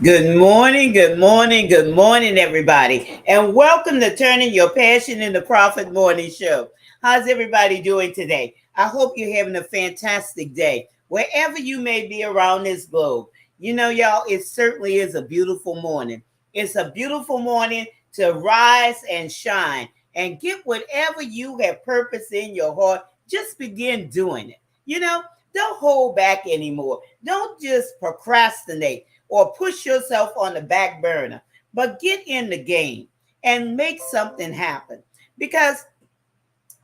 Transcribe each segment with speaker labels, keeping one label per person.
Speaker 1: Good morning, good morning, good morning, everybody. And welcome to Turning Your Passion into Profit Morning Show. How's everybody doing today? I hope you're having a fantastic day, wherever you may be around this globe. You know, y'all, it certainly is a beautiful morning. It's a beautiful morning to rise and shine and get whatever you have purpose in your heart. Just begin doing it. Don't hold back anymore. Don't just procrastinate or push yourself on the back burner, but get in the game and make something happen. Because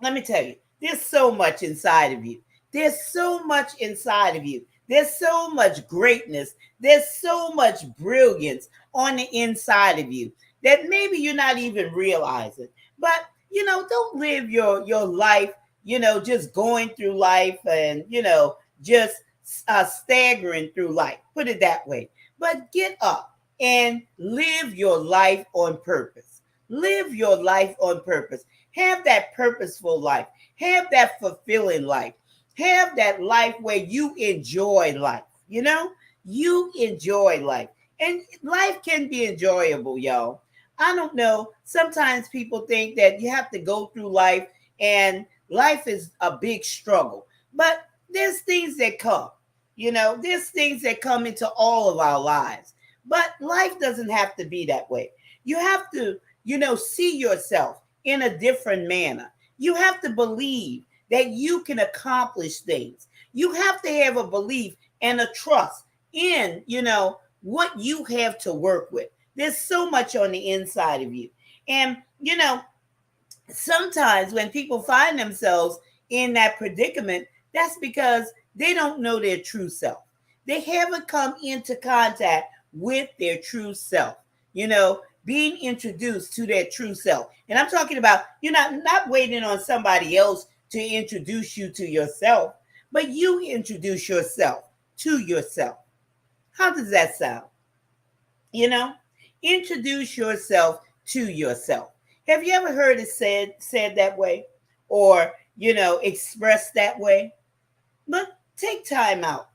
Speaker 1: let me tell you, there's so much inside of you. There's so much inside of you. There's so much greatness. There's so much brilliance on the inside of you that maybe you're not even realizing. But don't live your life, just going through life and just staggering through life. Put it that way. But get up and live your life on purpose. Live your life on purpose. Have that purposeful life. Have that fulfilling life. Have that life where you enjoy life. You enjoy life. And life can be enjoyable, y'all. I don't know. Sometimes people think that you have to go through life and life is a big struggle. But there's things that come. There's things that come into all of our lives. But life doesn't have to be that way. You have to, see yourself in a different manner. You have to believe that you can accomplish things. You have to have a belief and a trust in, what you have to work with. There's so much on the inside of you. And, sometimes when people find themselves in that predicament, that's because they don't know their true self. They haven't come into contact with their true self. Being introduced to their true self. And I'm talking about you're not waiting on somebody else to introduce you to yourself, but you introduce yourself to yourself. How does that sound? You know, Introduce yourself to yourself. Have you ever heard it said that way, or expressed that way? But take time out.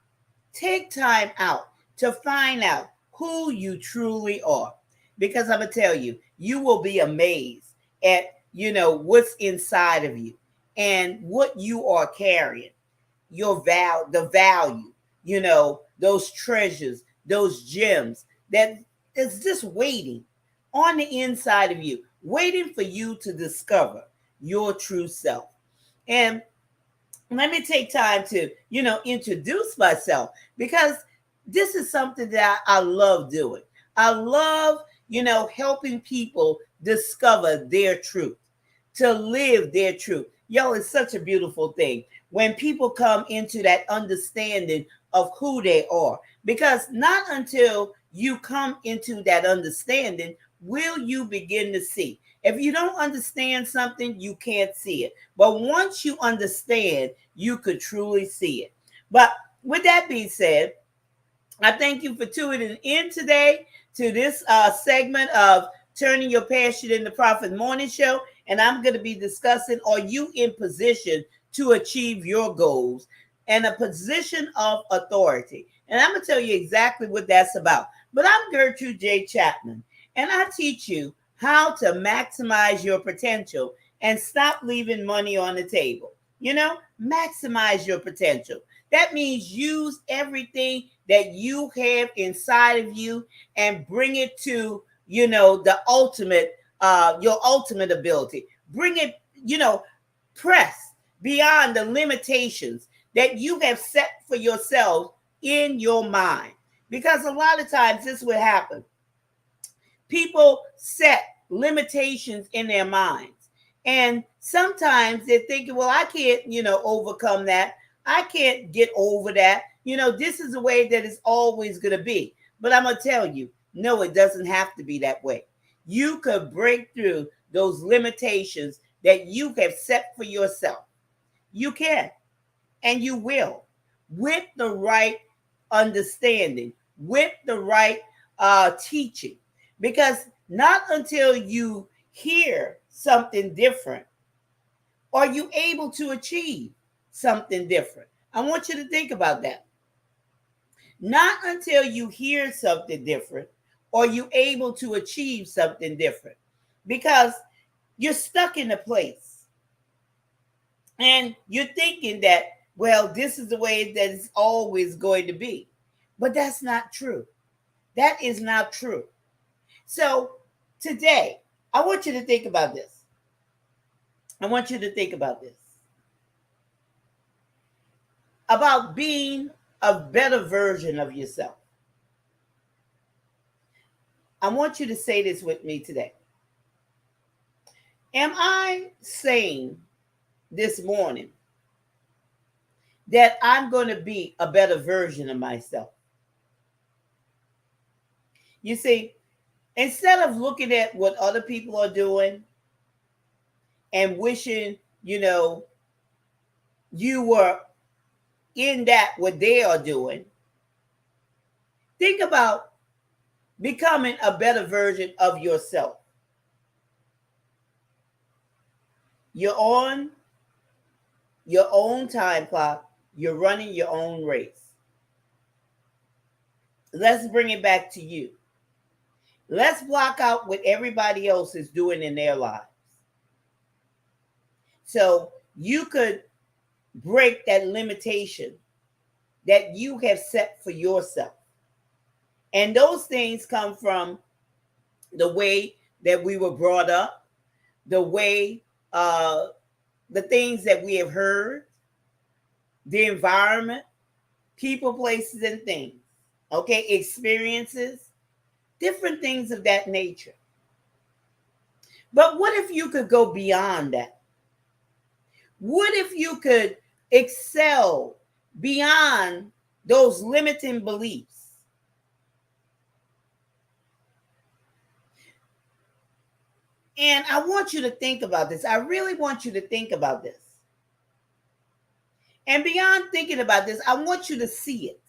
Speaker 1: Take time out to find out who you truly are. Because I'm going to tell you, you will be amazed at, what's inside of you and what you are carrying, the value, those treasures, those gems that is just waiting on the inside of you, waiting for you to discover your true self. And let me take time to, introduce myself because this is something that I love doing. I love, helping people discover their truth, to live their truth. Yo, it's such a beautiful thing when people come into that understanding of who they are. Because not until you come into that understanding will you begin to see. If you don't understand something, you can't see it. But once you understand, you could truly see it. But with that being said, I thank you for tuning in today to this segment of Turning Your Passion into Profit Morning Show. And I'm going to be discussing, are you in position to achieve your goals and a position of authority? And I'm going to tell you exactly what that's about. But I'm Gertrude J. Chapman, and I teach you how to maximize your potential and stop leaving money on the table. Maximize your potential. That means use everything that you have inside of you and bring it to, the ultimate, your ultimate ability. Bring it, press beyond the limitations that you have set for yourself in your mind. Because a lot of times this would happen. People set limitations in their minds. And sometimes they're thinking, well, I can't, overcome that. I can't get over that. This is the way that it's always going to be. But I'm going to tell you, no, it doesn't have to be that way. You could break through those limitations that you have set for yourself. You can, and you will, with the right understanding, with the right teaching. Because not until you hear something different are you able to achieve something different. I want you to think about that. Not until you hear something different or you able to achieve something different, because you're stuck in a place and you're thinking that, well, this is the way that it's always going to be. But that's not true. That is not true. So today, I want you to think about this. I want you to think about this. About being a better version of yourself. I want you to say this with me today. Am I saying this morning that I'm going to be a better version of myself? You see, instead of looking at what other people are doing and wishing, you were in that what they are doing, think about becoming a better version of yourself. You're on your own time clock. You're running your own race. Let's bring it back to you. Let's block out what everybody else is doing in their lives. So you could break that limitation that you have set for yourself. And those things come from the way that we were brought up, the way, the things that we have heard, the environment, people, places, and things. Okay, experiences, different things of that nature. But what if you could go beyond that? What if you could excel beyond those limiting beliefs? And I want you to think about this. I really want you to think about this. And beyond thinking about this, I want you to see it.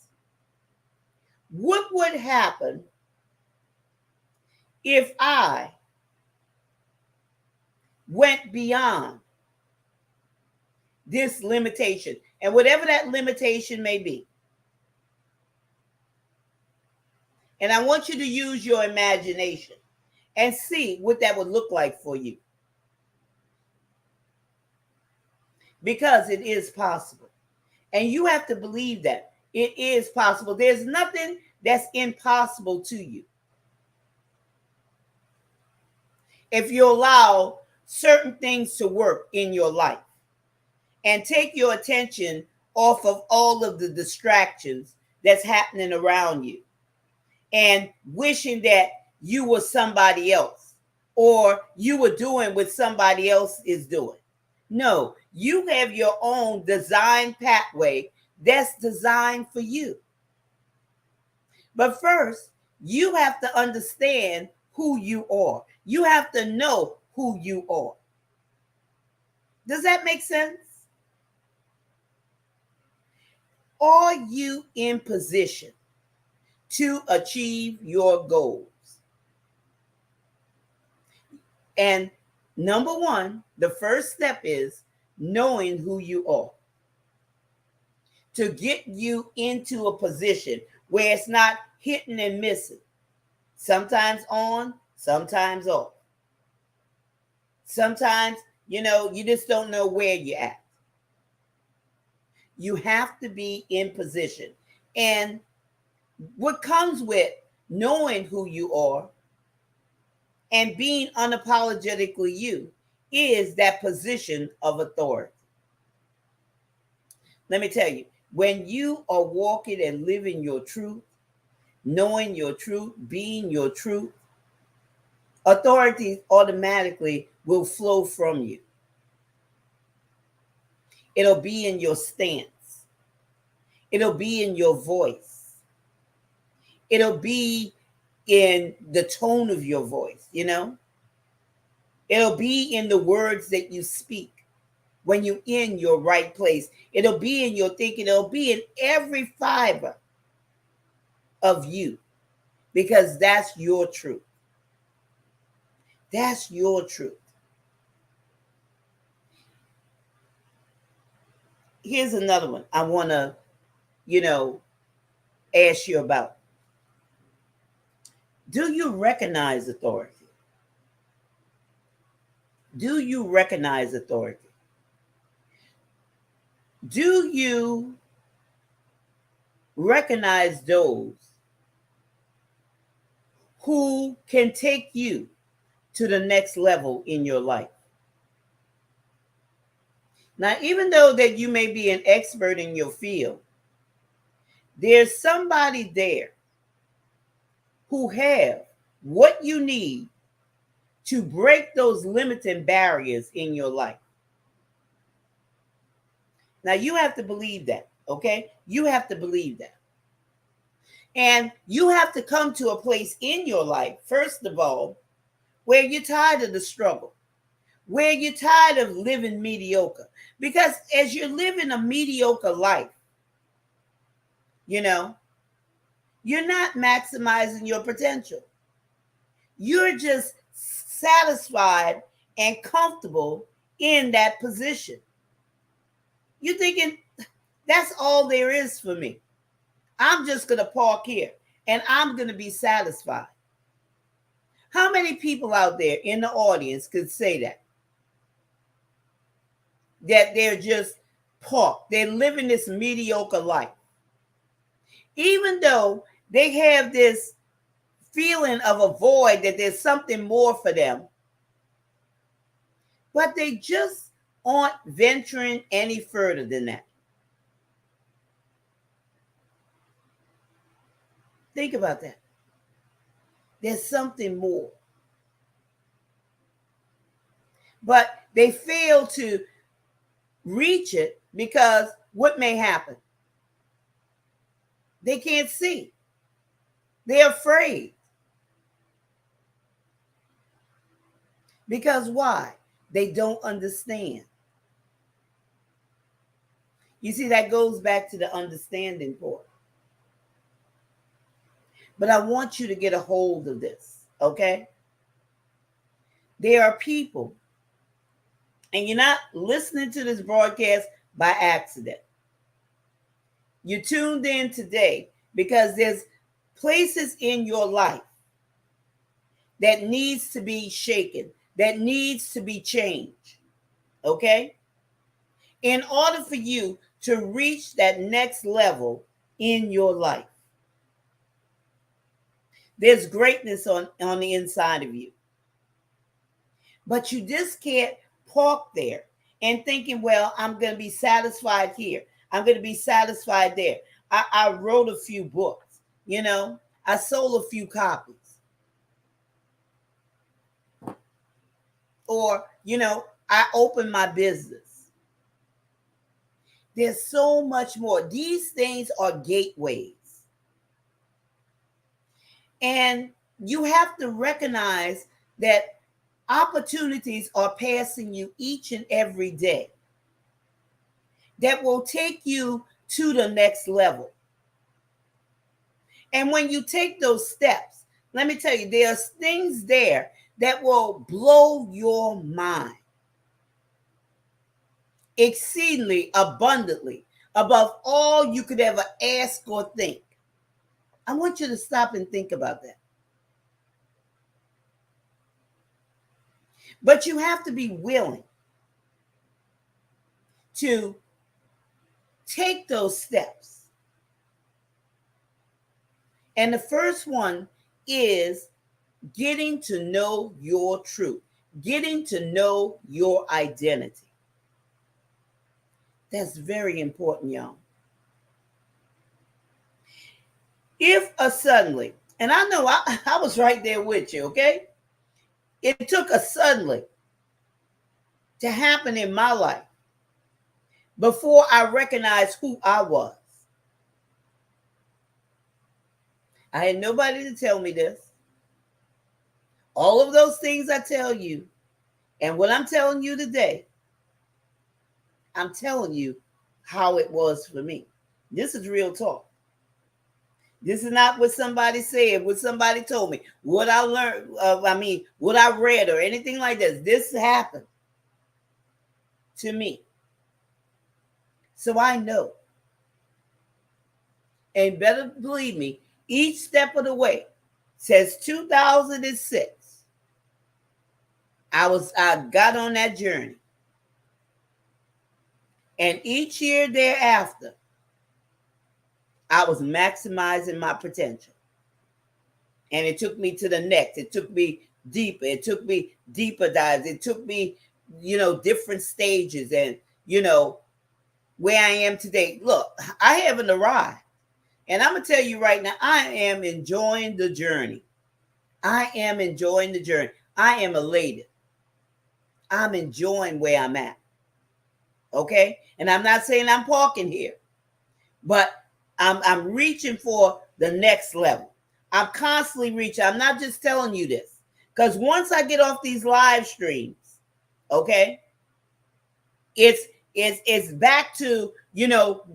Speaker 1: What would happen if I went beyond this limitation, and whatever that limitation may be? And I want you to use your imagination and see what that would look like for you. Because it is possible. And you have to believe that it is possible. There's nothing that's impossible to you. If you allow certain things to work in your life and take your attention off of all of the distractions that's happening around you and wishing that you were somebody else or you were doing what somebody else is doing. No, you have your own design pathway that's designed for you. But first, you have to understand who you are. You have to know who you are. Does that make sense? Are you in position to achieve your goals? And number one, the first step is knowing who you are. To get you into a position where it's not hitting and missing. Sometimes on, sometimes off. Sometimes, you just don't know where you're at. You have to be in position. And what comes with knowing who you are and being unapologetically you is that position of authority. Let me tell you, when you are walking and living your truth, knowing your truth, being your truth, authority automatically will flow from you. It'll be in your stance. It'll be in your voice. It'll be in the tone of your voice, It'll be in the words that you speak when you're in your right place. It'll be in your thinking. It'll be in every fiber of you because that's your truth. That's your truth. Here's another one I want to, ask you about. Do you recognize authority? Do you recognize authority? Do you recognize those who can take you to the next level in your life? Now, even though that you may be an expert in your field, there's somebody there who have what you need to break those limiting barriers in your life. Now, you have to believe that, okay? You have to believe that. And you have to come to a place in your life, first of all, where you're tired of the struggle, where you're tired of living mediocre. Because as you're living a mediocre life, you know, you're not maximizing your potential. You're just satisfied and comfortable in that position. You're thinking, that's all there is for me. I'm just going to park here and I'm going to be satisfied. How many people out there in the audience could say that? That they're just parked. They're living this mediocre life. Even though they have this feeling of a void, that there's something more for them, but they just aren't venturing any further than that. Think about that. There's something more. But they fail to reach it because what may happen? They can't see. They're afraid. Because why? They don't understand. You see, that goes back to the understanding part. But I want you to get a hold of this, okay? There are people, and you're not listening to this broadcast by accident. You tuned in today because there's places in your life that needs to be shaken, that needs to be changed, okay? In order for you to reach that next level in your life. There's greatness on the inside of you. But you just can't park there and thinking, well, I'm going to be satisfied here. I'm going to be satisfied there. I wrote a few books, you know, I sold a few copies. Or, you know, I opened my business. There's so much more. These things are gateways. And you have to recognize that opportunities are passing you each and every day that will take you to the next level. And when you take those steps, let me tell you, there's things there that will blow your mind exceedingly abundantly above all you could ever ask or think. I want you to stop and think about that. But you have to be willing to take those steps. And the first one is getting to know your truth, getting to know your identity. That's very important, y'all. If suddenly, and I know I was right there with you, okay? It took a suddenly to happen in my life before I recognized who I was. I had nobody to tell me this. All of those things I tell you, and what I'm telling you today, I'm telling you how it was for me. This is real talk. This is not what somebody said, what somebody told me, what I learned, what I read or anything like this. This happened to me. So I know And better believe me, each step of the way, since 2006, I got on that journey. And each year thereafter, I was maximizing my potential. And it took me to the next. It took me deeper. It took me deeper dives. It took me, different stages, and, where I am today. Look, I haven't arrived. And I'm going to tell you right now, I am enjoying the journey. I am enjoying the journey. I am elated. I'm enjoying where I'm at. Okay? And I'm not saying I'm parking here, but I'm reaching for the next level. I'm constantly reaching. I'm not just telling you this. Because once I get off these live streams, okay, it's back to,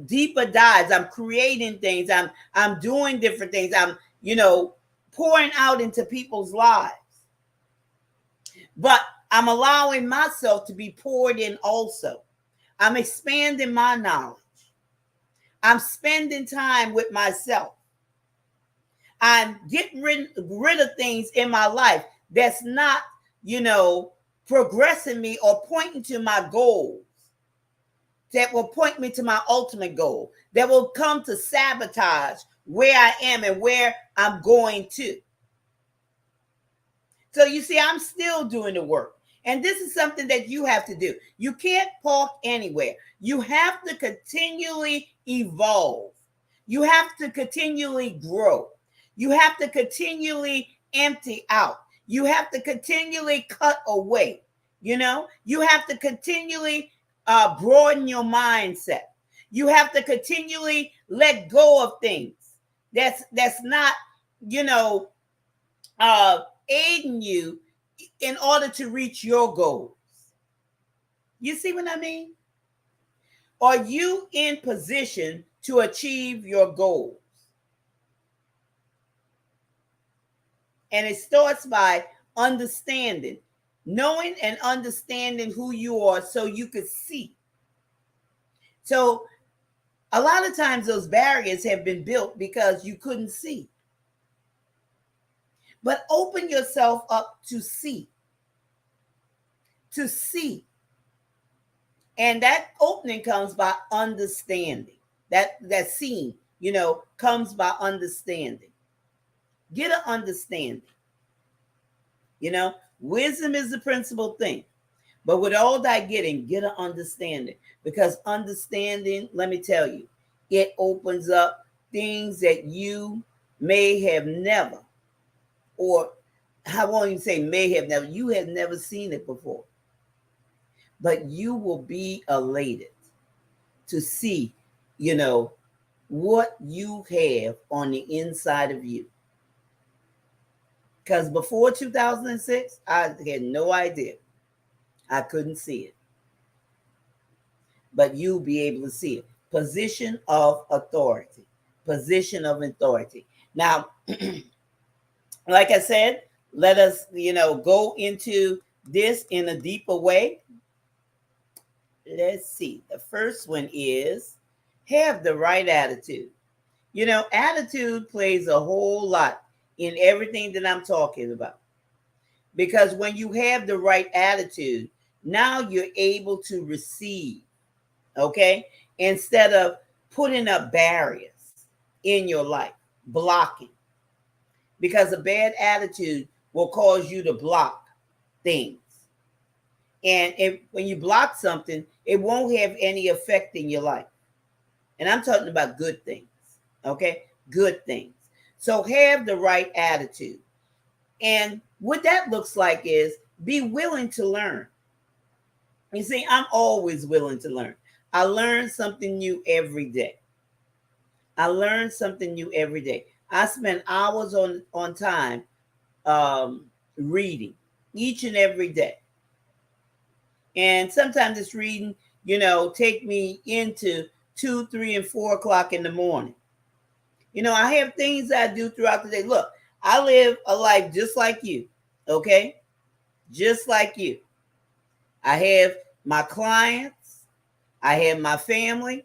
Speaker 1: deeper dives. I'm creating things. I'm doing different things. I'm, pouring out into people's lives. But I'm allowing myself to be poured in also. I'm expanding my knowledge. I'm spending time with myself. I'm getting rid of things in my life that's not, progressing me or pointing to my goals, that will point me to my ultimate goal, that will come to sabotage where I am and where I'm going to. So you see, I'm still doing the work. And this is something that you have to do. You can't park anywhere. You have to continually evolve. You have to continually grow. You have to continually empty out. You have to continually cut away. You have to continually broaden your mindset. You have to continually let go of things that's not, aiding you in order to reach your goals. You see what I mean? Are you in position to achieve your goals? And it starts by understanding, knowing and understanding who you are so you could see. So a lot of times those barriers have been built because you couldn't see. But open yourself up to see. To see. And that opening comes by understanding. That seeing, comes by understanding. Get an understanding. Wisdom is the principal thing. But with all that getting, get an understanding. Because understanding, let me tell you, it opens up things that you may have never, or I won't even say may have never, you have never seen it before. But you will be elated to see, what you have on the inside of you. Because before 2006, I had no idea. I couldn't see it. But you'll be able to see it. Position of authority. Position of authority. Now, like I said, let us, go into this in a deeper way. Let's see. The first one is have the right attitude. Attitude plays a whole lot in everything that I'm talking about. Because when you have the right attitude, now you're able to receive, okay? Instead of putting up barriers in your life, blocking. Because a bad attitude will cause you to block things. And when you block something, it won't have any effect in your life. And I'm talking about good things, okay? Good things. So have the right attitude. And what that looks like is be willing to learn. You see, I'm always willing to learn. I learn something new every day. I learn something new every day. I spend hours on time reading each and every day. And sometimes this reading, take me into 2, 3, and 4 o'clock in the morning. I have things I do throughout the day. Look, I live a life just like you, okay? Just like you. I have my clients. I have my family.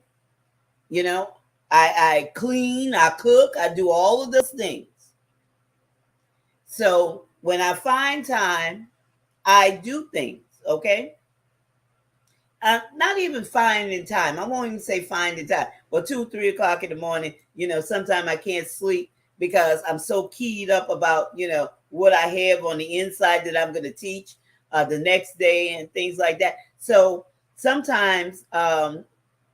Speaker 1: I clean, I cook, I do all of those things. So when I find time, I do things, okay? Not even finding time. I won't even say finding time. Well, 2, 3 o'clock in the morning, sometimes I can't sleep because I'm so keyed up about, what I have on the inside that I'm going to teach the next day and things like that. So sometimes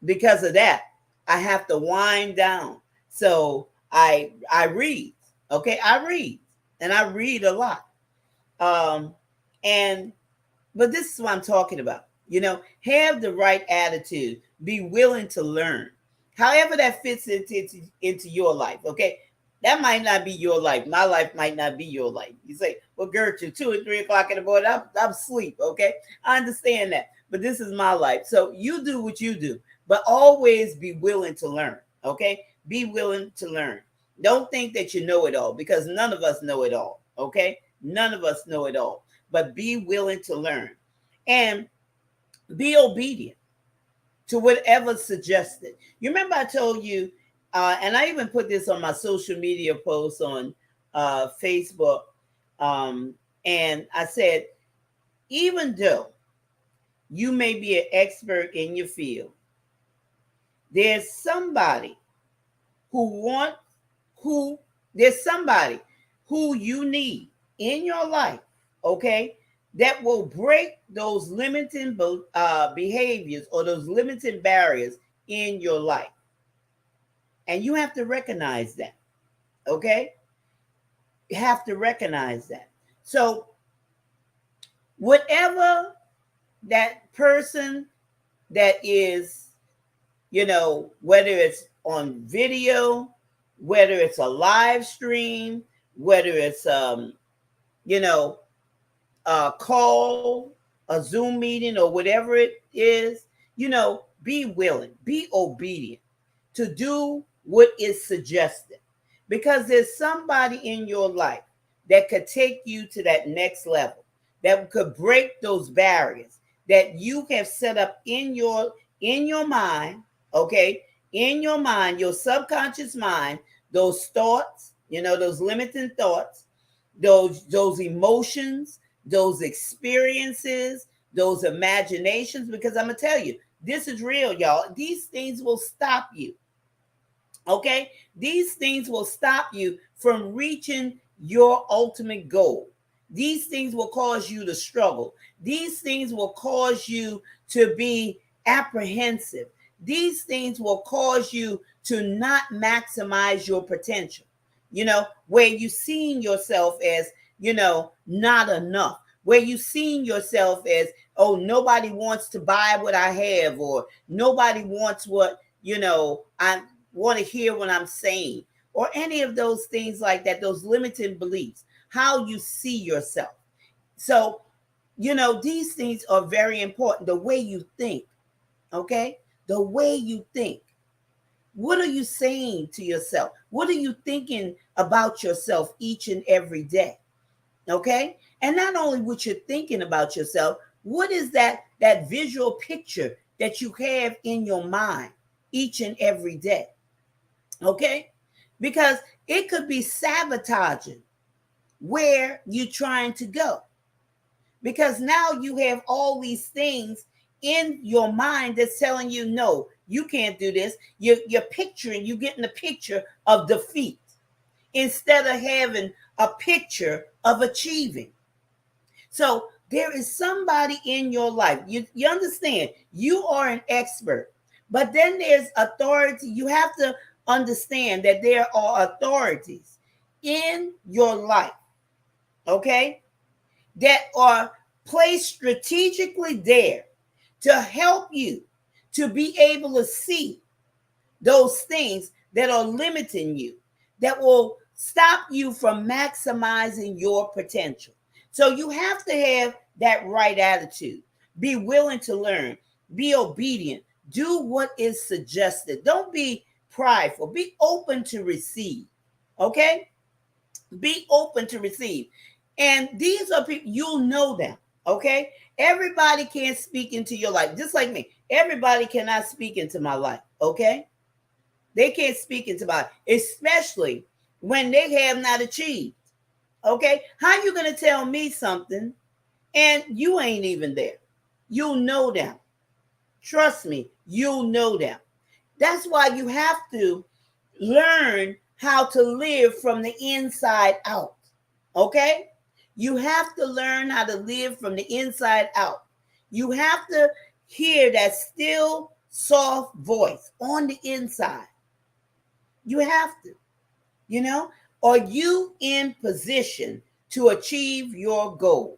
Speaker 1: because of that, I have to wind down. So I read, okay? I read, and I read a lot. Um, and but this is what I'm talking about. Have the right attitude. Be willing to learn. However that fits into your life. Okay. That might not be your life. My life might not be your life. You say, well, Gertrude, 2 and 3 o'clock in the morning, I'm asleep. Okay. I understand that. But this is my life. So you do what you do, but always be willing to learn. Okay. Be willing to learn. Don't think that you know it all, because none of us know it all. Okay. None of us know it all, but be willing to learn and be obedient to whatever's suggested. You remember I told you, and I even put this on my social media posts on Facebook, and I said, even though you may be an expert in your field, there's somebody who wants who there's somebody who you need in your life, okay, that will break those limiting behaviors or those limiting barriers in your life. And you have to recognize that, okay? You have to recognize that. So, whatever that person that is, whether it's on video, whether it's a live stream, whether it's a call, a Zoom meeting, or whatever it is, be willing, be obedient to do what is suggested, because there's somebody in your life that could take you to that next level, that could break those barriers that you have set up in your mind, okay, in your mind, your subconscious mind, those thoughts, those limiting thoughts, those emotions, those experiences, those imaginations, because I'm gonna tell you, this is real, y'all. These things will stop you. Okay? These things will stop you from reaching your ultimate goal. These things will cause you to struggle. These things will cause you to be apprehensive. These things will cause you to not maximize your potential, where you seeing yourself as, not enough, where you seeing yourself as, oh, nobody wants to buy what I have, or nobody wants what, I want to hear what I'm saying, or any of those things like that, those limiting beliefs, how you see yourself. So, these things are very important. The way you think, okay? The way you think. What are you saying to yourself? What are you thinking about yourself each and every day? Okay? And not only what you're thinking about yourself, what is that visual picture that you have in your mind each and every day? Okay? Because it could be sabotaging where you're trying to go. Because now you have all these things in your mind that's telling you, no, you can't do this. You're getting a picture of defeat instead of having a picture of achieving. So there is somebody in your life. You understand, you are an expert, but then there's authority. You have to understand that there are authorities in your life, okay, that are placed strategically there to help you to be able to see those things that are limiting you, that will stop you from maximizing your potential. So you have to have that right attitude. Be willing to learn, be obedient, do what is suggested. Don't be prideful, be open to receive. Okay? Be open to receive. And these are people, you'll know them. Okay? Everybody can't speak into your life, just like me. Everybody cannot speak into my life. Okay? They can't speak into my, especially when they have not achieved. Okay, how you gonna tell me something and you ain't even there? You'll know them. Trust me, you'll know them. That's why you have to learn how to live from the inside out. Okay? You have to learn how to live from the inside out. You have to hear that still, soft voice on the inside. You have to, you know? Are you in position to achieve your goals?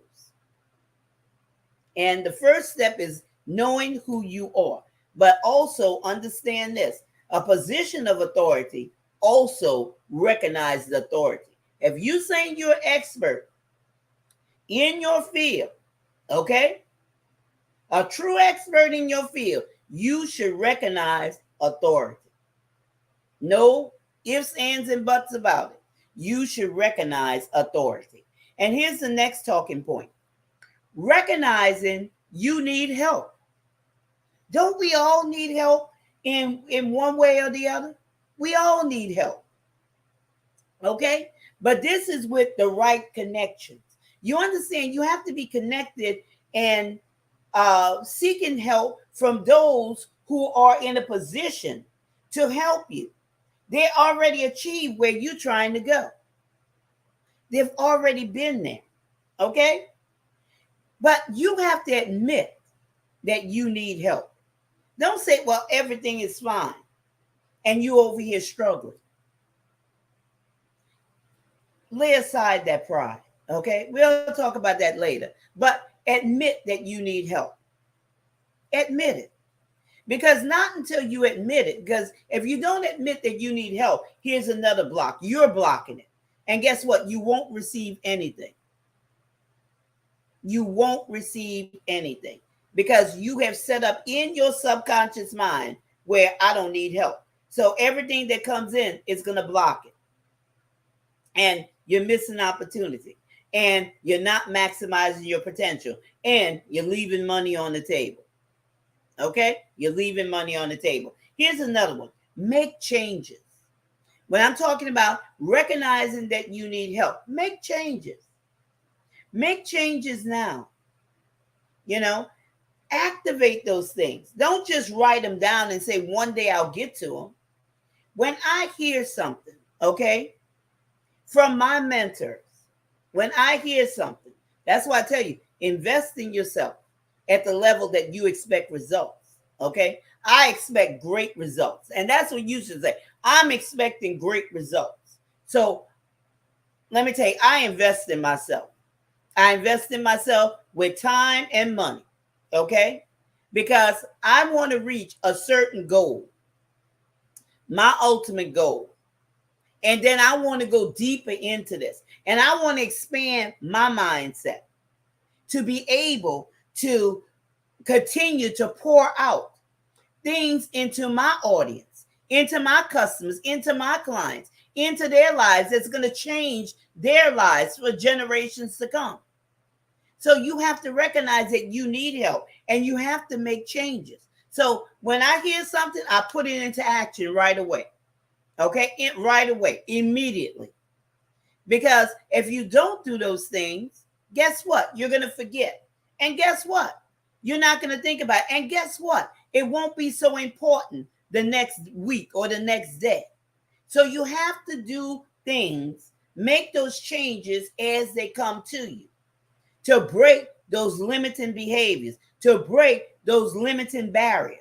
Speaker 1: And the first step is knowing who you are, but also understand this: a position of authority also recognizes authority. If you saying you're an expert in your field, okay, a true expert in your field, you should recognize authority. No ifs, ands, and buts about it. You should recognize authority. And here's the next talking point: recognizing you need help. Don't we all need help in one way or the other? We all need help. Okay? But this is with the right connections. You understand, you have to be connected and seeking help from those who are in a position to help you. They already achieved where you're trying to go. They've already been there. Okay? But you have to admit that you need help. Don't say, well, everything is fine, and you over here struggling. Lay aside that pride, okay? We'll talk about that later. But admit that you need help. Admit it. Because not until you admit it, because if you don't admit that you need help, here's another block. You're blocking it. And guess what? You won't receive anything. You won't receive anything because you have set up in your subconscious mind where I don't need help. So everything that comes in is going to block it. And you're missing opportunity. And you're not maximizing your potential. And you're leaving money on the table. Okay? You're leaving money on the table. Here's another one. Make changes. When I'm talking about recognizing that you need help, make changes. Make changes now. You know, activate those things. Don't just write them down and say, one day I'll get to them. When I hear something, okay, from my mentors, when I hear something, that's why I tell you, invest in yourself at the level that you expect results, okay? I expect great results. And that's what you should say. I'm expecting great results. So let me tell you, I invest in myself. I invest in myself with time and money, okay? Because I want to reach a certain goal, my ultimate goal. And then I want to go deeper into this. And I want to expand my mindset to be able to continue to pour out things into my audience, into my customers, into my clients, into their lives that's going to change their lives for generations to come. So you have to recognize that you need help and you have to make changes. So when I hear something, I put it into action right away. Okay? Right away, immediately. Because if you don't do those things, guess what? You're going to forget. And guess what? You're not going to think about it. And guess what? It won't be so important the next week or the next day. So you have to do things, make those changes as they come to you, to break those limiting behaviors, to break those limiting barriers.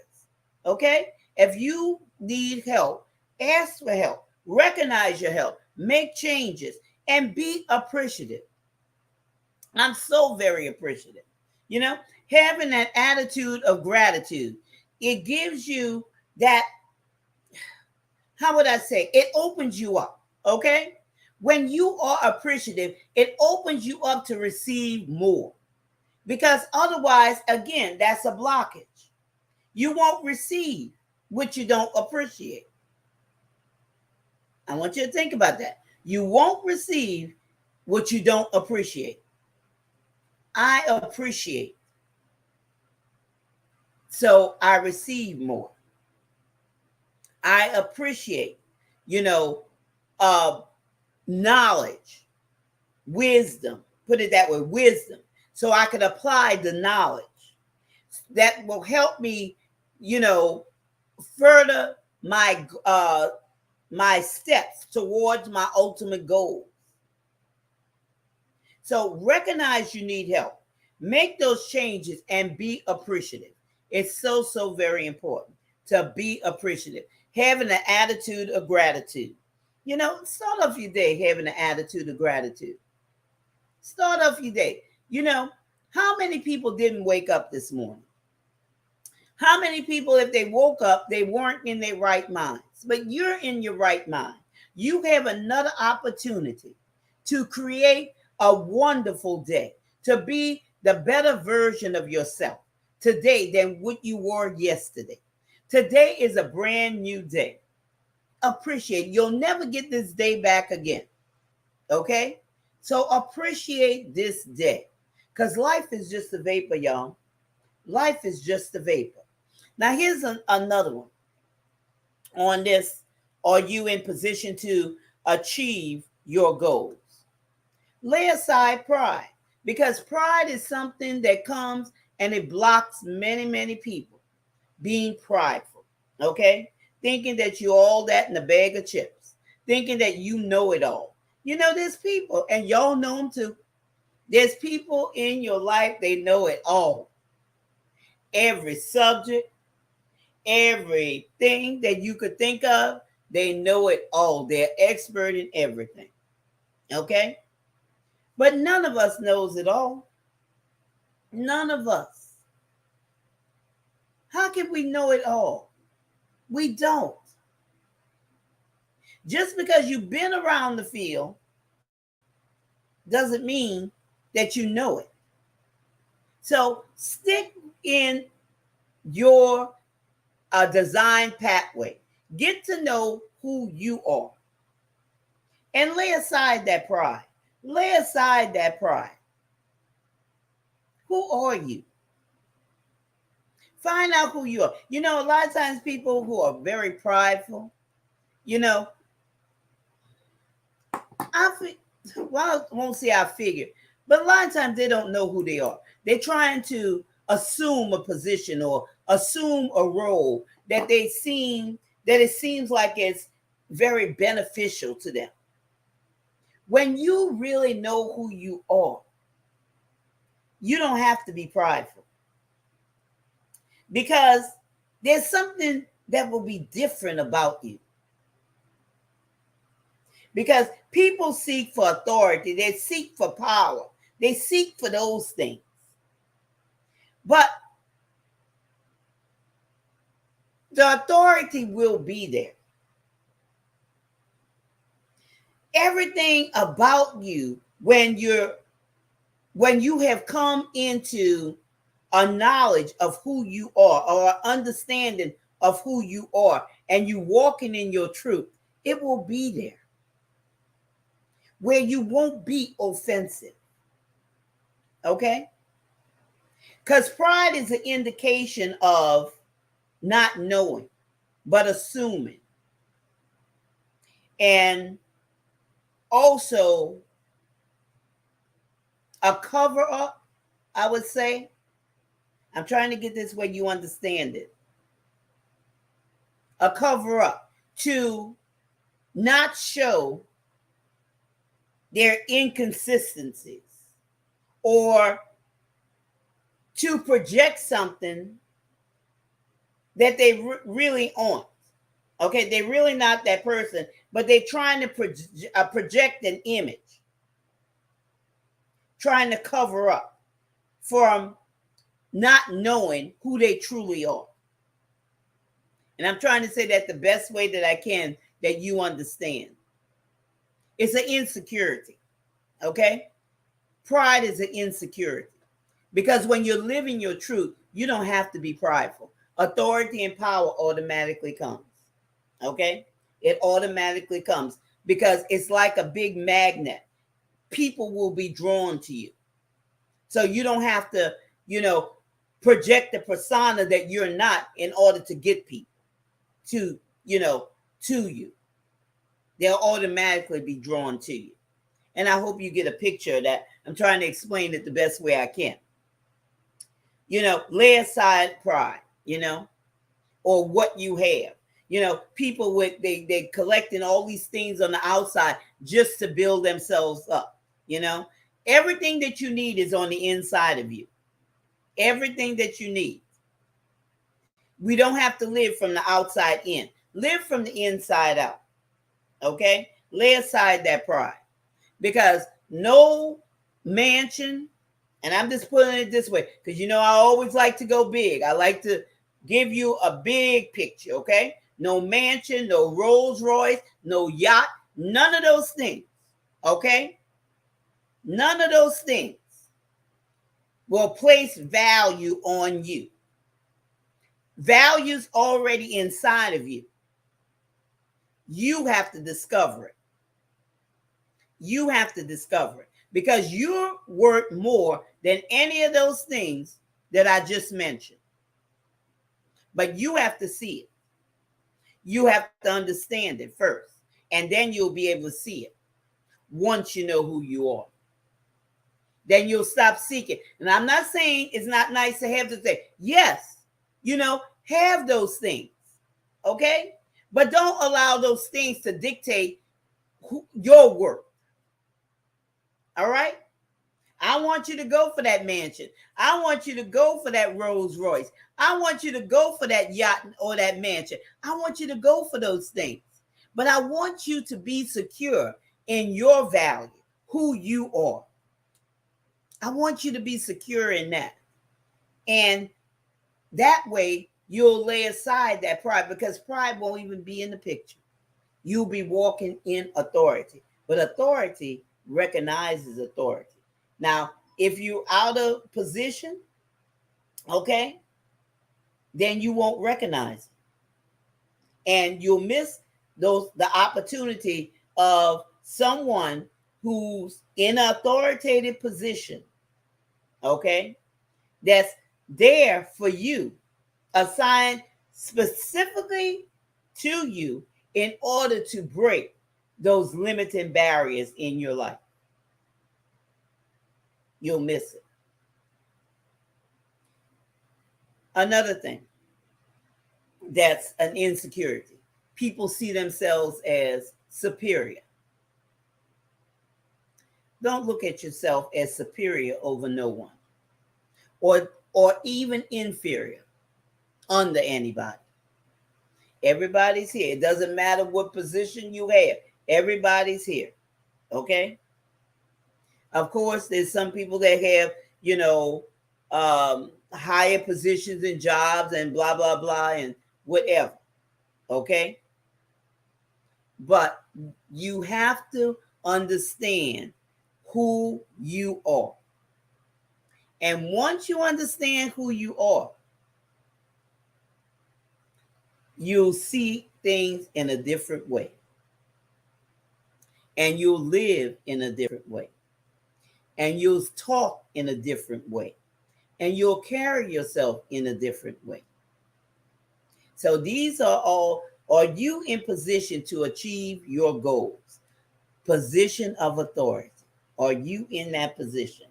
Speaker 1: Okay? If you need help, ask for help, recognize your help, make changes, and be appreciative. I'm so very appreciative. You know, having that attitude of gratitude, it gives you that, how would I say, it opens you up. Okay? When you are appreciative, it opens you up to receive more. Because otherwise, again, that's a blockage. You won't receive what you don't appreciate. I want you to think about that. You won't receive what you don't appreciate. I appreciate, so I receive more. I appreciate, you know, uh, knowledge, wisdom, put it that way, wisdom, so I can apply the knowledge that will help me, you know, further my steps towards my ultimate goal. So recognize you need help. Make those changes and be appreciative. It's so, so very important to be appreciative. Having an attitude of gratitude. You know, start off your day having an attitude of gratitude. Start off your day. You know, how many people didn't wake up this morning? How many people, if they woke up, they weren't in their right minds? But you're in your right mind. You have another opportunity to create a wonderful day, to be the better version of yourself today than what you were yesterday. Today is a brand new day. Appreciate. You'll never get this day back again. Okay? So appreciate this day. Because life is just a vapor, y'all. Life is just a vapor. Now, here's another one on this. Are you in position to achieve your goals? Lay aside pride, because pride is something that comes and it blocks many, many people being prideful. Okay? Thinking that you're all that in a bag of chips, thinking that you know it all. You know, there's people, and y'all know them too. There's people in your life, they know it all. Every subject, everything that you could think of, they know it all. They're expert in everything. Okay? But none of us knows it all. None of us. How can we know it all? We don't. Just because you've been around the field doesn't mean that you know it. So stick in your design pathway. Get to know who you are. And lay aside that pride. Lay aside that pride. Who are you? Find out who you are. You know, a lot of times people who are very prideful, you know, I won't say I figure, but a lot of times they don't know who they are. They're trying to assume a position or assume a role that it seems like it's very beneficial to them. When you really know who you are, you don't have to be prideful, because there's something that will be different about you. Because people seek for authority, they seek for power, they seek for those things. But the authority will be there. Everything about you, when you have come into a knowledge of who you are, or an understanding of who you are, and you walking in your truth, it will be there, where you won't be offensive. Okay? Because pride is an indication of not knowing, but assuming. And also a cover up, I would say. I'm trying to get this where you understand it. A cover up to not show their inconsistencies, or to project something that they really aren't. Okay, they're really not that person, but they're trying to project an image, trying to cover up from not knowing who they truly are. And I'm trying to say that the best way that I can, that you understand. It's an insecurity. Okay? Pride is an insecurity. Because when you're living your truth, you don't have to be prideful. Authority and power automatically comes. Okay? It automatically comes, because it's like a big magnet. People will be drawn to you. So you don't have to, project the persona that you're not in order to get people to to you. They'll automatically be drawn to you. And I hope you get a picture of that. I'm trying to explain it the best way I can. Lay aside pride, or what you have. People with they collecting all these things on the outside just to build themselves up. Everything that you need is on the inside of you. Everything that you need. We don't have to live from the outside in. Live from the inside out. Okay? Lay aside that pride. Because no mansion, and I'm just putting it this way, because I always like to go big. I like to give you a big picture, okay? No mansion, no Rolls Royce, no yacht, none of those things, okay? None of those things will place value on you. Value's already inside of you. You have to discover it. You have to discover it because you're worth more than any of those things that I just mentioned. But you have to see it. You have to understand it first, and then you'll be able to see it once you know who you are. Then you'll stop seeking. And I'm not saying it's not nice to have to say, yes, have those things, okay? But don't allow those things to dictate your worth. All right? I want you to go for that mansion. I want you to go for that Rolls Royce. I want you to go for that yacht or that mansion. I want you to go for those things. But I want you to be secure in your value, who you are. I want you to be secure in that. And that way, you'll lay aside that pride because pride won't even be in the picture. You'll be walking in authority. But authority recognizes authority. Now, if you're out of position, okay, then you won't recognize it. And you'll miss the opportunity of someone who's in an authoritative position, okay, that's there for you, assigned specifically to you in order to break those limiting barriers in your life. You'll miss it. Another thing that's an insecurity. People see themselves as superior. Don't look at yourself as superior over no one or even inferior under anybody. Everybody's here. It doesn't matter what position you have. Everybody's here. Okay? Of course, there's some people that have, higher positions and jobs and blah, blah, blah, and whatever. Okay? But you have to understand who you are. And once you understand who you are, you'll see things in a different way. And you'll live in a different way. And you'll talk in a different way. And you'll carry yourself in a different way. So these are all, are you in position to achieve your goals? Position of authority. Are you in that position?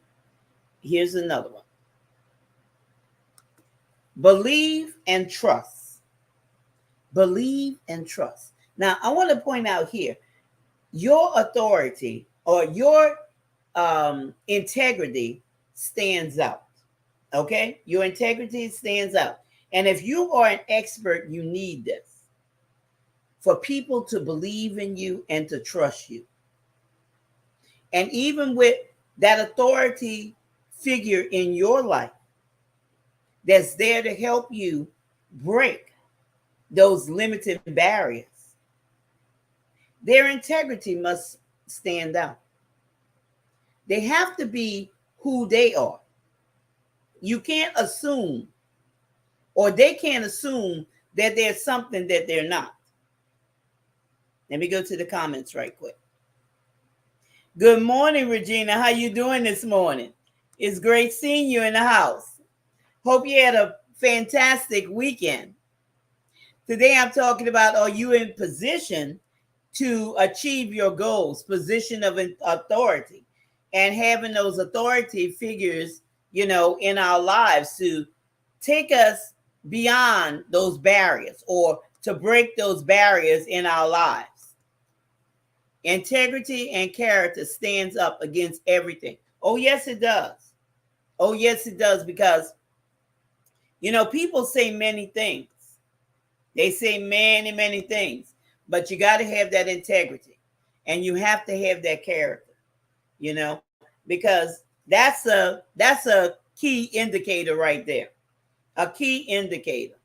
Speaker 1: Here's another one. Believe and trust. Believe and trust. Now, I want to point out here, your authority or your integrity stands out. Okay? Your integrity stands out. And if you are an expert, you need this for people to believe in you and to trust you. And even with that authority figure in your life that's there to help you break those limited barriers, their integrity must stand out. They have to be who they are. You can't assume, or they can't assume that there's something that they're not. Let me go to the comments right quick. Good morning, Regina. How you doing this morning? It's great seeing you in the house. Hope you had a fantastic weekend. Today I'm talking about, are you in position to achieve your goals, position of authority, and having those authority figures, in our lives to take us beyond those barriers or to break those barriers in our lives. Integrity and character stands up against everything. Oh, yes, it does. Oh, yes, it does. Because, people say many things. They say many, many things, but you got to have that integrity and you have to have that character, because that's a key indicator right there, a key indicator.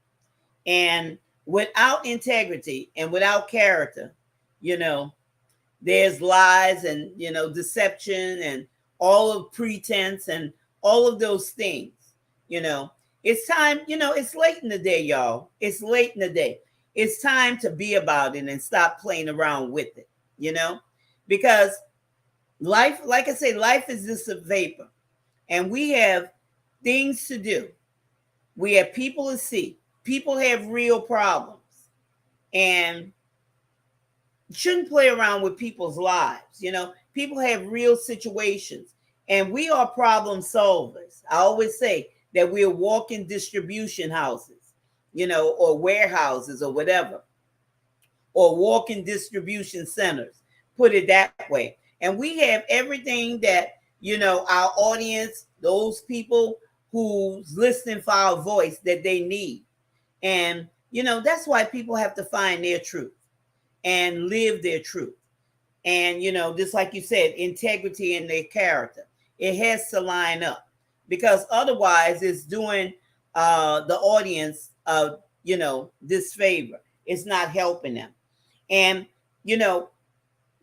Speaker 1: And without integrity and without character, there's lies and, deception and all of pretense and all of those things, you know. It's time, it's late in the day, y'all. It's late in the day. It's time to be about it and stop playing around with it, because life, like I say, life is just a vapor and we have things to do. We have people to see. People have real problems and shouldn't play around with people's lives. People have real situations and we are problem solvers. I always say that we're walking distribution houses, or warehouses or whatever, or walking distribution centers, put it that way. And we have everything that, our audience, those people who's listening for our voice, that they need. And, that's why people have to find their truth and live their truth. And, just like you said, integrity in their character, it has to line up, because otherwise it's doing the audience, disfavor. It's not helping them. And,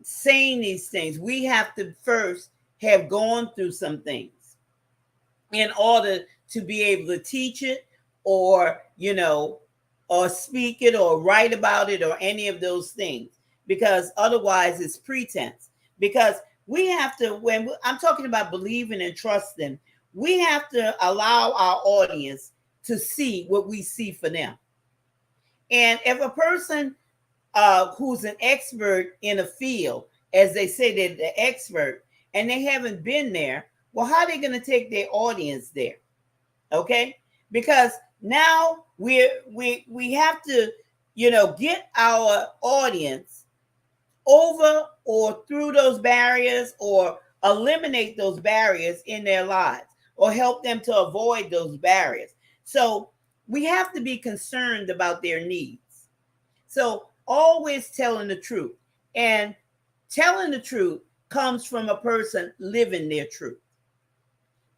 Speaker 1: saying these things, we have to first have gone through some things in order to be able to teach it, or, or speak it or write about it or any of those things, because otherwise it's pretense. Because we have to, when I'm talking about believing and trusting, we have to allow our audience to see what we see for them. And if a person who's an expert in a field, as they say they're the expert, and they haven't been there, well, how are they going to take their audience there? Okay, because now we have to, get our audience over or through those barriers, or eliminate those barriers in their lives, or help them to avoid those barriers. So we have to be concerned about their needs. So always telling the truth, and telling the truth comes from a person living their truth,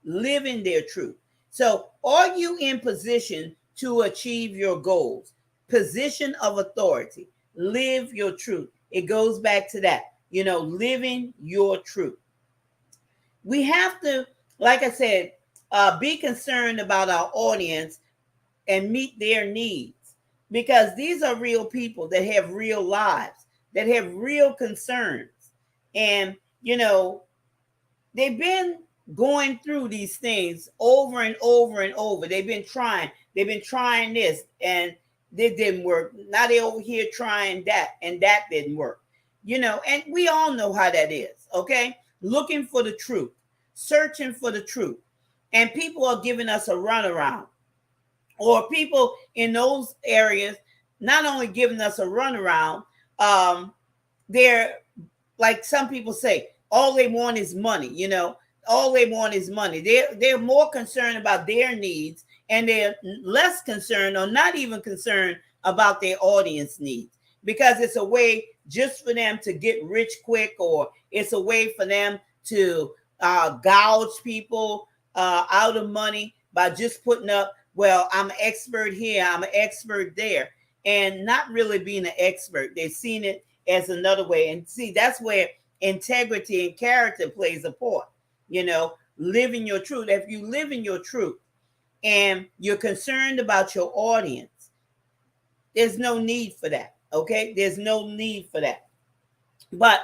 Speaker 1: living their truth. So are you in position to achieve your goals? Position of authority. Live your truth. It goes back to that, living your truth. We have to, like I said, be concerned about our audience and meet their needs, because these are real people that have real lives, that have real concerns. And, they've been going through these things over and over and over. They've been trying this and it didn't work. Now they're over here trying that and that didn't work, and we all know how that is. Okay. Looking for the truth, searching for the truth. And people are giving us a runaround, or people in those areas, not only giving us a runaround, they're, like some people say, all they want is money, all they want is money. They're more concerned about their needs, and they're less concerned, or not even concerned, about their audience needs, because it's a way just for them to get rich quick, or it's a way for them to gouge people out of money by just putting up, well, I'm an expert here, I'm an expert there, and not really being an expert. They've seen it as another way. And see, that's where integrity and character plays a part. Living your truth. If you live in your truth and you're concerned about your audience, there's no need for that. Okay, there's no need for that. But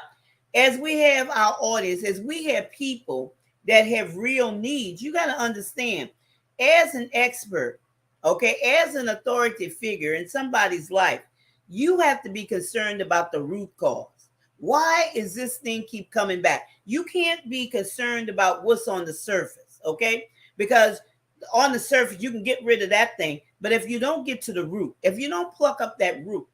Speaker 1: as we have our audience, as we have people that have real needs, you got to understand, as an expert, Okay, as an authority figure in somebody's life, you have to be concerned about the root cause. Why is this thing keep coming back? You can't be concerned about what's on the surface, okay? Because on the surface you can get rid of that thing, but if you don't get to the root, if you don't pluck up that root,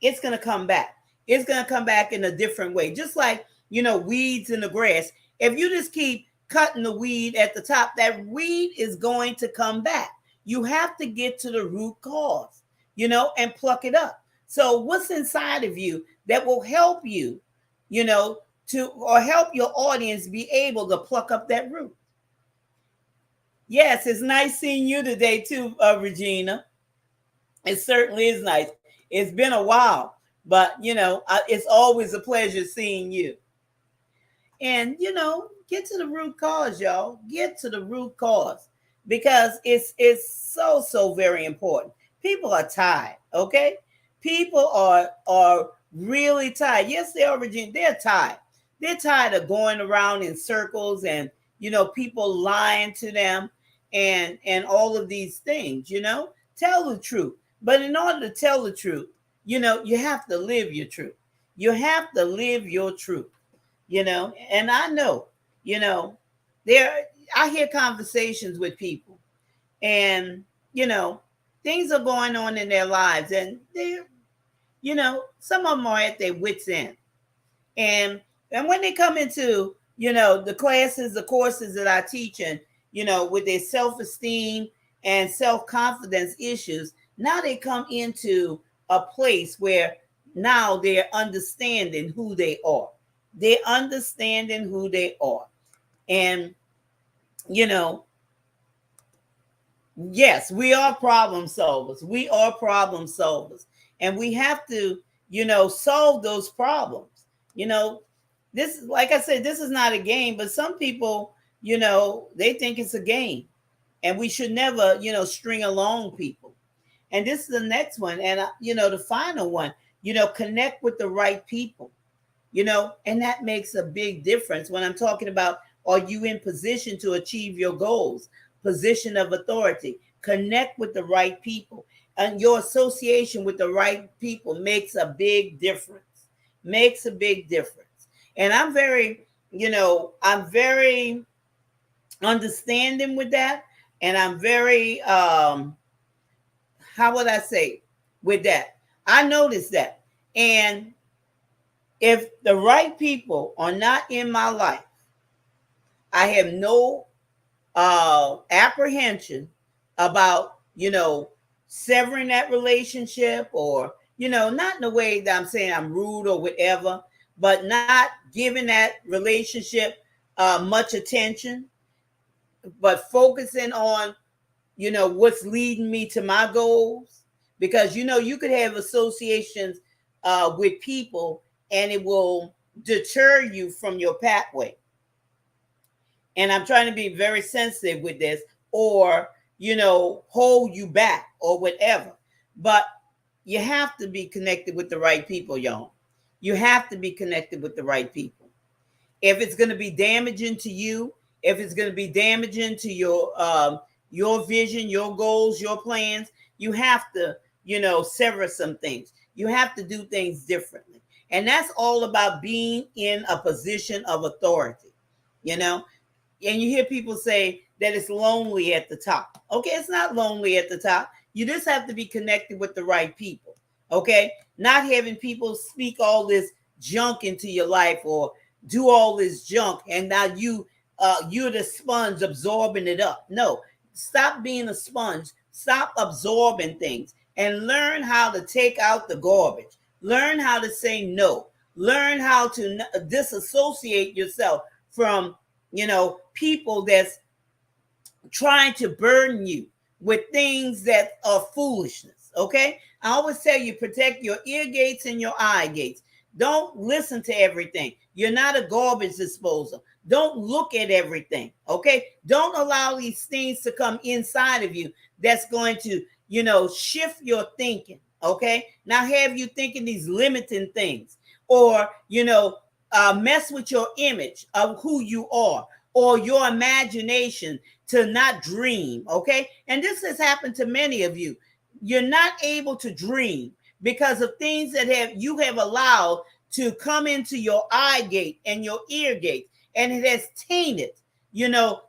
Speaker 1: it's going to come back. It's going to come back in a different way. Just like, weeds in the grass. If you just keep cutting the weed at the top, that weed is going to come back. You have to get to the root cause, and pluck it up. So what's inside of you that will help you, or help your audience be able to pluck up that root? Yes, it's nice seeing you today too, Regina. It certainly is nice. It's been a while, but it's always a pleasure seeing you. And get to the root cause, y'all. Get to the root cause, because it's so very important. People are tired, okay? People are really tired. Yes, they are, Regina. They're tired. They're tired of going around in circles and people lying to them and all of these things. Tell the truth. But in order to tell the truth, you have to live your truth. You have to live your truth. And I know, there I hear conversations with people, and things are going on in their lives, and some of them are at their wits' end. And when they come into, the classes, the courses that I teach, and with their self-esteem and self-confidence issues, now they come into a place where now they're understanding who they are. They're understanding who they are. And, yes, we are problem solvers. We are problem solvers. And we have to, solve those problems. This, like I said, this is not a game, but some people, they think it's a game. And we should never, string along people. And this is the next one. And, the final one, connect with the right people, and that makes a big difference when I'm talking about, are you in position to achieve your goals? Position of authority. Connect with the right people. And your association with the right people makes a big difference. Makes a big difference. And I'm very understanding with that. And I'm very, how would I say, with that? I noticed that. And if the right people are not in my life, I have no apprehension about, severing that relationship, or, not in a way that I'm saying I'm rude or whatever, but not giving that relationship much attention, but focusing on, what's leading me to my goals. Because, you could have associations with people, and it will deter you from your pathway. And I'm trying to be very sensitive with this, or, hold you back or whatever. But you have to be connected with the right people, y'all. You have to be connected with the right people. If it's going to be damaging to you, if it's going to be damaging to your vision, your goals, your plans, you have to, sever some things. You have to do things differently. And that's all about being in a position of authority, and you hear people say that it's lonely at the top. Okay, it's not lonely at the top. You just have to be connected with the right people. Okay, not having people speak all this junk into your life, or do all this junk, and now you're the sponge absorbing it up. No, stop being a sponge. Stop absorbing things and learn how to take out the garbage. Learn how to say no. Learn how to disassociate yourself from, people that's trying to burden you with things that are foolishness. Okay. I always tell you, protect your ear gates and your eye gates. Don't listen to everything. You're not a garbage disposal. Don't look at everything. Okay. Don't allow these things to come inside of you that's going to, shift your thinking. Okay. Now have you thinking these limiting things, or, mess with your image of who you are, or your imagination to not dream, okay? And this has happened to many of you. You're not able to dream because of things that you have allowed to come into your eye gate and your ear gate, and it has tainted, your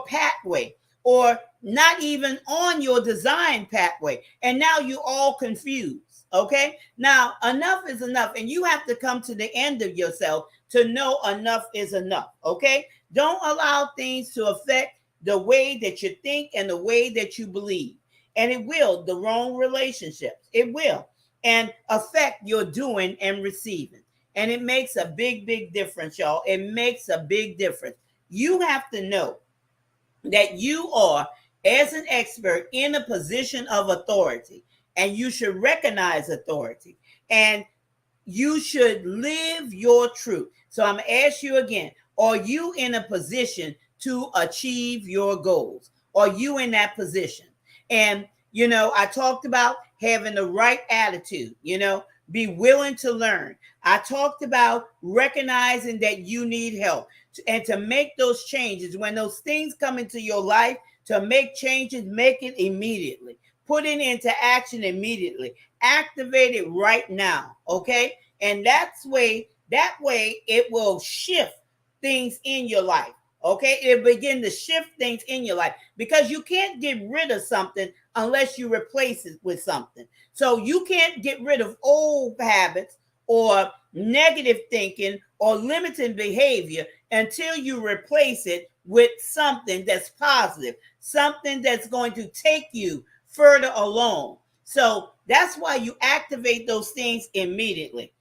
Speaker 1: pathway, or not even on your design pathway, and now you're all confused. Okay, now enough is enough, and you have to come to the end of yourself to know enough is enough. Okay, don't allow things to affect the way that you think and the way that you believe, and it will, the wrong relationships, it will, and affect your doing and receiving. And it makes a big difference, y'all. It makes a big difference. You have to know that you are, as an expert, in a position of authority, and you should recognize authority, and you should live your truth. So I'm going to ask you again, are you in a position to achieve your goals? Are you in that position? And, I talked about having the right attitude, be willing to learn. I talked about recognizing that you need help and to make those changes. When those things come into your life, to make changes, make it immediately. Put it into action immediately. Activate it right now, okay? And that way it will shift things in your life, okay? It'll begin to shift things in your life, because you can't get rid of something unless you replace it with something. So you can't get rid of old habits or negative thinking or limiting behavior until you replace it with something that's positive, something that's going to take you further along. So that's why you activate those things immediately.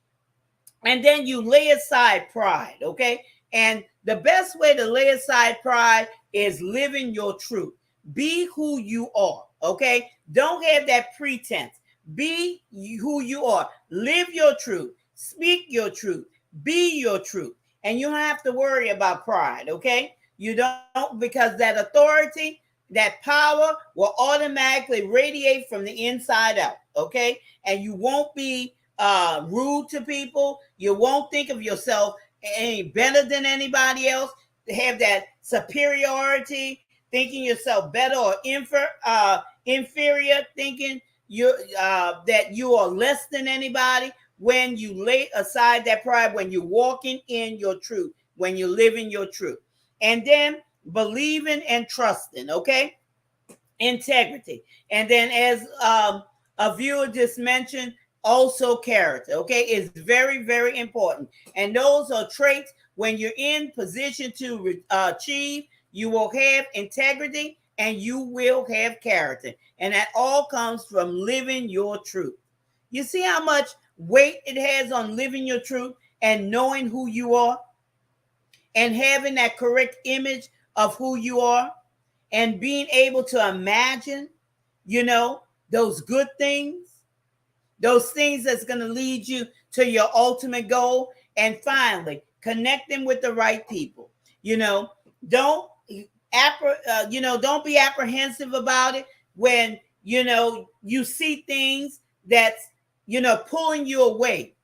Speaker 1: And then you lay aside pride, okay? And the best way to lay aside pride is living your truth. Be who you are, okay? Don't have that pretense. Be who you are. Live your truth. Speak your truth. Be your truth. And you don't have to worry about pride, okay? You don't, because that authority, that power will automatically radiate from the inside out, okay? And you won't be rude to people. You won't think of yourself any better than anybody else. Have that superiority, thinking yourself better or inferior, thinking that you are less than anybody. When you lay aside that pride, when you're walking in your truth, when you're living your truth, and then believing and trusting, okay? Integrity. And then, as a viewer just mentioned, also character, okay? It's very important. And those are traits. When you're in position to achieve, you will have integrity and you will have character. And that all comes from living your truth. You see how much weight it has on living your truth and knowing who you are and having that correct image of who you are and being able to imagine, those good things, those things that's going to lead you to your ultimate goal. And finally, connecting with the right people. Don't don't be apprehensive about it when you see things that's pulling you away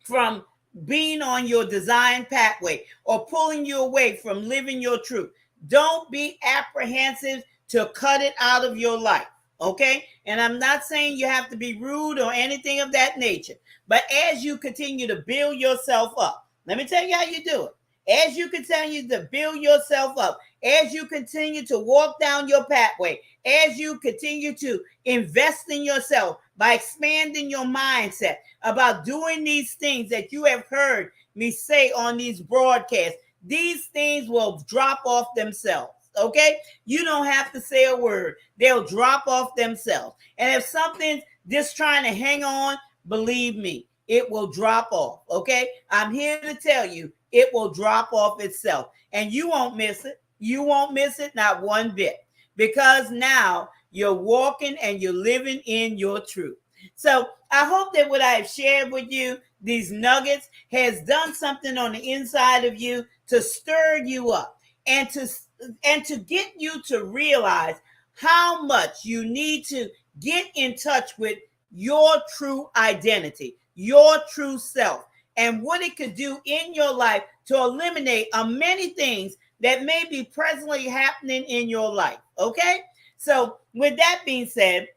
Speaker 1: from being on your design pathway or pulling you away from living your truth. Don't be apprehensive to cut it out of your life, okay? And I'm not saying you have to be rude or anything of that nature, but as you continue to build yourself up, let me tell you how you do it. As you continue to build yourself up, as you continue to walk down your pathway, as you continue to invest in yourself by expanding your mindset about doing these things that you have heard me say on these broadcasts, these things will drop off themselves, okay? You don't have to say a word. They'll drop off themselves. And if something's just trying to hang on, believe me, it will drop off, okay? I'm here to tell you, it will drop off itself. And you won't miss it. You won't miss it, not one bit, because now you're walking and you're living in your truth. So I hope that what I have shared with you, these nuggets, has done something on the inside of you to stir you up and to get you to realize how much you need to get in touch with your true identity, your true self, and what it could do in your life to eliminate many things that may be presently happening in your life. Okay? So, with that being said,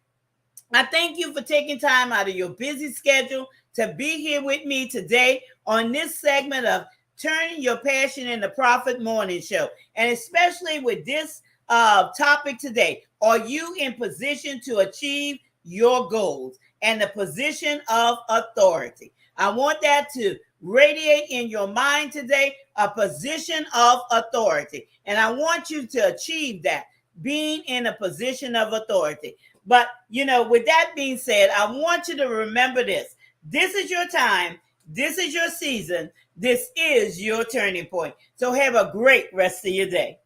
Speaker 1: I thank you for taking time out of your busy schedule to be here with me today on this segment of Turning Your Passion into Profit Morning Show. And especially with this topic today, are you in position to achieve your goals and the position of authority? I want that to radiate in your mind today, a position of authority. And I want you to achieve that, being in a position of authority. But, with that being said, I want you to remember this. This is your time. This is your season. This is your turning point. So have a great rest of your day.